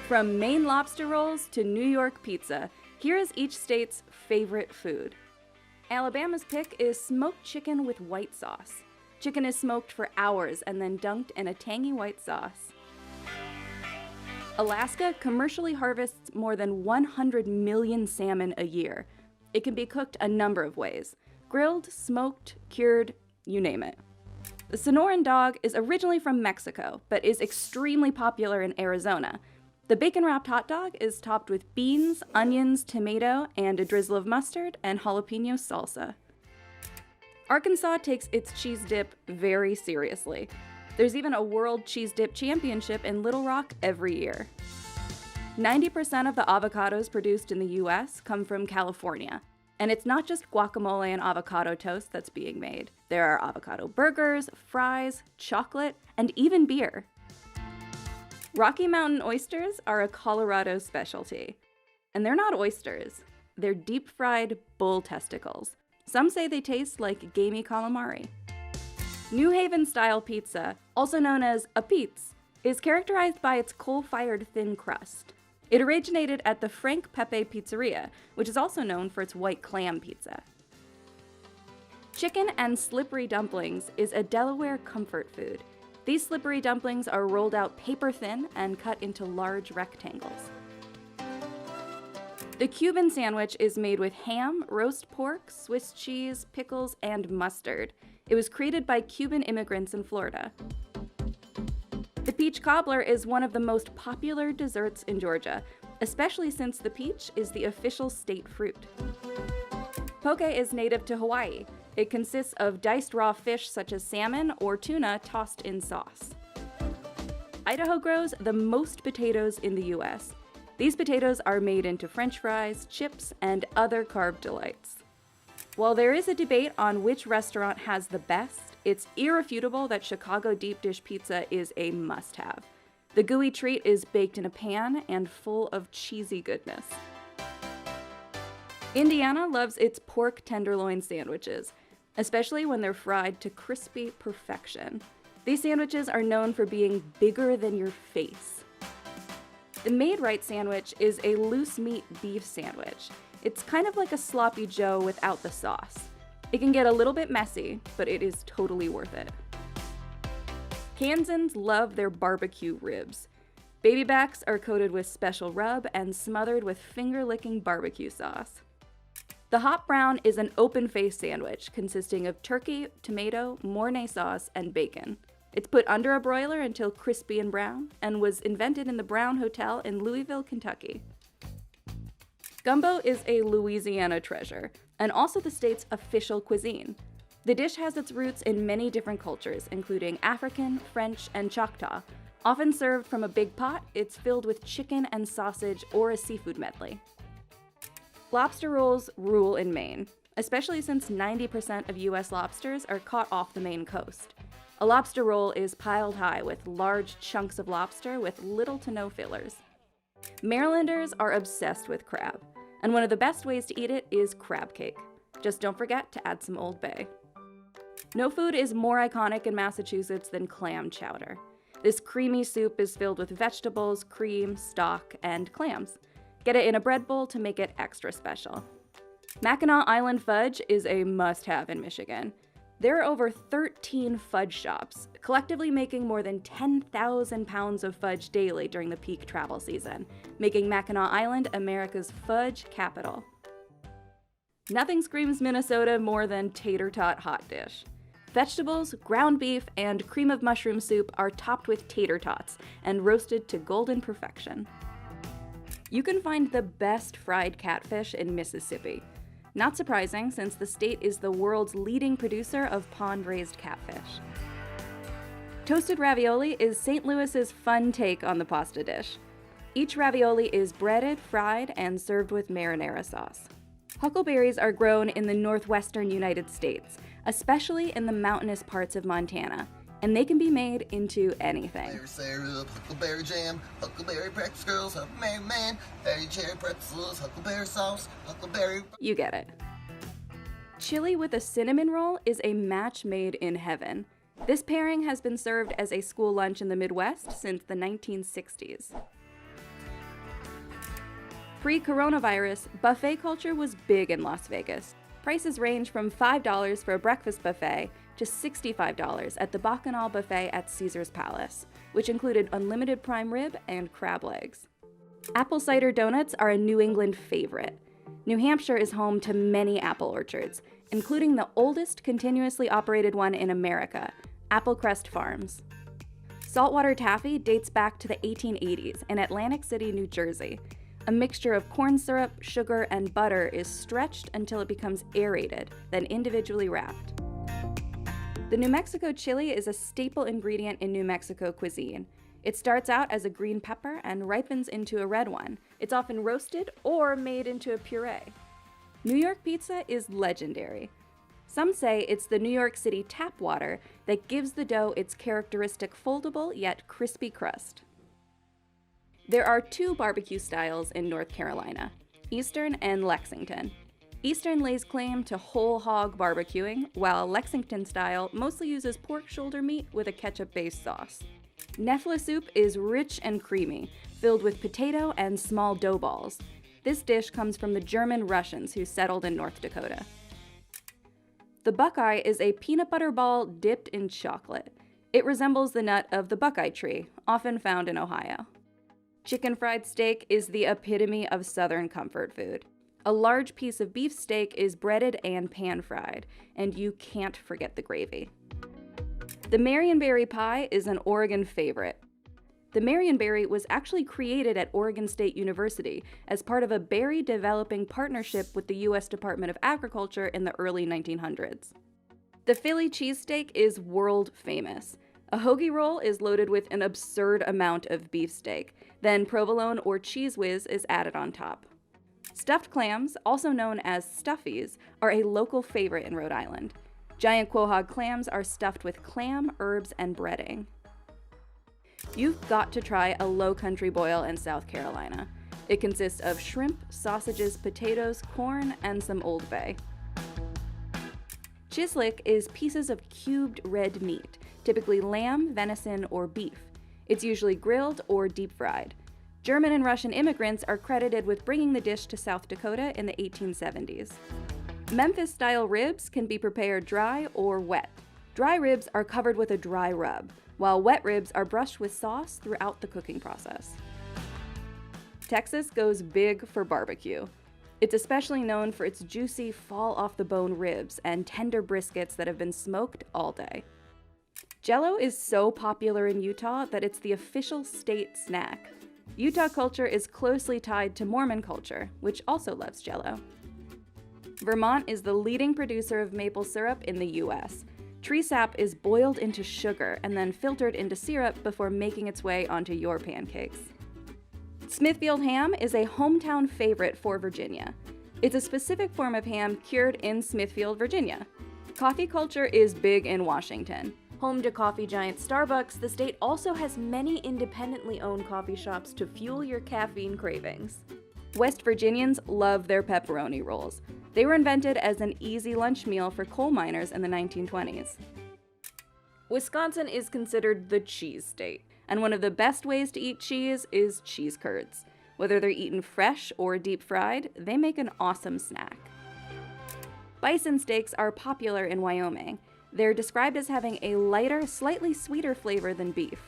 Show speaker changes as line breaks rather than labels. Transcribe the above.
From Maine lobster rolls to New York pizza, here is each state's favorite food. Alabama's pick is smoked chicken with white sauce. Chicken is smoked for hours and then dunked in a tangy white sauce. Alaska commercially harvests more than 100 million salmon a year. It can be cooked a number of ways: grilled, smoked, cured, you name it. The Sonoran dog is originally from Mexico, but is extremely popular in Arizona. The bacon-wrapped hot dog is topped with beans, onions, tomato, and a drizzle of mustard and jalapeno salsa. Arkansas takes its cheese dip very seriously. There's even a World Cheese Dip Championship in Little Rock every year. 90% of the avocados produced in the US come from California. And it's not just guacamole and avocado toast that's being made. There are avocado burgers, fries, chocolate, and even beer. Rocky Mountain oysters are a Colorado specialty. And they're not oysters. They're deep-fried bull testicles. Some say they taste like gamey calamari. New Haven-style pizza, also known as a pizza, is characterized by its coal-fired thin crust. It originated at the Frank Pepe Pizzeria, which is also known for its white clam pizza. Chicken and slippery dumplings is a Delaware comfort food. These slippery dumplings are rolled out paper thin and cut into large rectangles. The Cuban sandwich is made with ham, roast pork, Swiss cheese, pickles, and mustard. It was created by Cuban immigrants in Florida. The peach cobbler is one of the most popular desserts in Georgia, especially since the peach is the official state fruit. Poke is native to Hawaii. It consists of diced raw fish such as salmon or tuna tossed in sauce. Idaho grows the most potatoes in the US. These potatoes are made into French fries, chips, and other carb delights. While there is a debate on which restaurant has the best, it's irrefutable that Chicago deep dish pizza is a must-have. The gooey treat is baked in a pan and full of cheesy goodness. Indiana loves its pork tenderloin sandwiches, especially when they're fried to crispy perfection. These sandwiches are known for being bigger than your face. The Maid-Rite sandwich is a loose meat beef sandwich. It's kind of like a sloppy joe without the sauce. It can get a little bit messy, but it is totally worth it. Kansans love their barbecue ribs. Baby backs are coated with special rub and smothered with finger-licking barbecue sauce. The hot brown is an open-faced sandwich consisting of turkey, tomato, Mornay sauce, and bacon. It's put under a broiler until crispy and brown, and was invented in the Brown Hotel in Louisville, Kentucky. Gumbo is a Louisiana treasure, and also the state's official cuisine. The dish has its roots in many different cultures, including African, French, and Choctaw. Often served from a big pot, it's filled with chicken and sausage or a seafood medley. Lobster rolls rule in Maine, especially since 90% of US lobsters are caught off the Maine coast. A lobster roll is piled high with large chunks of lobster with little to no fillers. Marylanders are obsessed with crab, and one of the best ways to eat it is crab cake. Just don't forget to add some Old Bay. No food is more iconic in Massachusetts than clam chowder. This creamy soup is filled with vegetables, cream, stock, and clams. Get it in a bread bowl to make it extra special. Mackinac Island fudge is a must-have in Michigan. There are over 13 fudge shops, collectively making more than 10,000 pounds of fudge daily during the peak travel season, making Mackinac Island America's fudge capital. Nothing screams Minnesota more than tater tot hot dish. Vegetables, ground beef, and cream of mushroom soup are topped with tater tots and roasted to golden perfection. You can find the best fried catfish in Mississippi. Not surprising, since the state is the world's leading producer of pond-raised catfish. Toasted ravioli is St. Louis's fun take on the pasta dish. Each ravioli is breaded, fried, and served with marinara sauce. Huckleberries are grown in the northwestern United States, especially in the mountainous parts of Montana, and they can be made into anything.
Huckleberry syrup, huckleberry jam, huckleberry breakfast girls, huckleberry man, berry cherry pretzels, huckleberry sauce, huckleberry...
You get it. Chili with a cinnamon roll is a match made in heaven. This pairing has been served as a school lunch in the Midwest since the 1960s. Pre-coronavirus, buffet culture was big in Las Vegas. Prices range from $5 for a breakfast buffet to $65 at the Bacchanal Buffet at Caesar's Palace, which included unlimited prime rib and crab legs. Apple cider donuts are a New England favorite. New Hampshire is home to many apple orchards, including the oldest continuously operated one in America, Applecrest Farms. Saltwater taffy dates back to the 1880s in Atlantic City, New Jersey. A mixture of corn syrup, sugar, and butter is stretched until it becomes aerated, then individually wrapped. The New Mexico chili is a staple ingredient in New Mexico cuisine. It starts out as a green pepper and ripens into a red one. It's often roasted or made into a puree. New York pizza is legendary. Some say it's the New York City tap water that gives the dough its characteristic foldable yet crispy crust. There are two barbecue styles in North Carolina, Eastern and Lexington. Eastern lays claim to whole hog barbecuing, while Lexington style mostly uses pork shoulder meat with a ketchup-based sauce. Nefla soup is rich and creamy, filled with potato and small dough balls. This dish comes from the German Russians who settled in North Dakota. The Buckeye is a peanut butter ball dipped in chocolate. It resembles the nut of the buckeye tree, often found in Ohio. Chicken fried steak is the epitome of Southern comfort food. A large piece of beef steak is breaded and pan-fried, and you can't forget the gravy. The Marionberry pie is an Oregon favorite. The Marionberry was actually created at Oregon State University as part of a berry developing partnership with the U.S. Department of Agriculture in the early 1900s. The Philly cheesesteak is world famous. A hoagie roll is loaded with an absurd amount of beefsteak, then provolone or cheese whiz is added on top. Stuffed clams, also known as stuffies, are a local favorite in Rhode Island. Giant quahog clams are stuffed with clam, herbs, and breading. You've got to try a low country boil in South Carolina. It consists of shrimp, sausages, potatoes, corn, and some Old Bay. Chislic is pieces of cubed red meat, typically lamb, venison, or beef. It's usually grilled or deep fried. German and Russian immigrants are credited with bringing the dish to South Dakota in the 1870s. Memphis-style ribs can be prepared dry or wet. Dry ribs are covered with a dry rub, while wet ribs are brushed with sauce throughout the cooking process. Texas goes big for barbecue. It's especially known for its juicy, fall-off-the-bone ribs and tender briskets that have been smoked all day. Jell-O is so popular in Utah that it's the official state snack. Utah culture is closely tied to Mormon culture, which also loves Jell-O. Vermont is the leading producer of maple syrup in the U.S. Tree sap is boiled into sugar and then filtered into syrup before making its way onto your pancakes. Smithfield ham is a hometown favorite for Virginia. It's a specific form of ham cured in Smithfield, Virginia. Coffee culture is big in Washington. Home to coffee giant Starbucks, the state also has many independently owned coffee shops to fuel your caffeine cravings. West Virginians love their pepperoni rolls. They were invented as an easy lunch meal for coal miners in the 1920s. Wisconsin is considered the cheese state, and one of the best ways to eat cheese is cheese curds. Whether they're eaten fresh or deep fried, they make an awesome snack. Bison steaks are popular in Wyoming. They're described as having a lighter, slightly sweeter flavor than beef.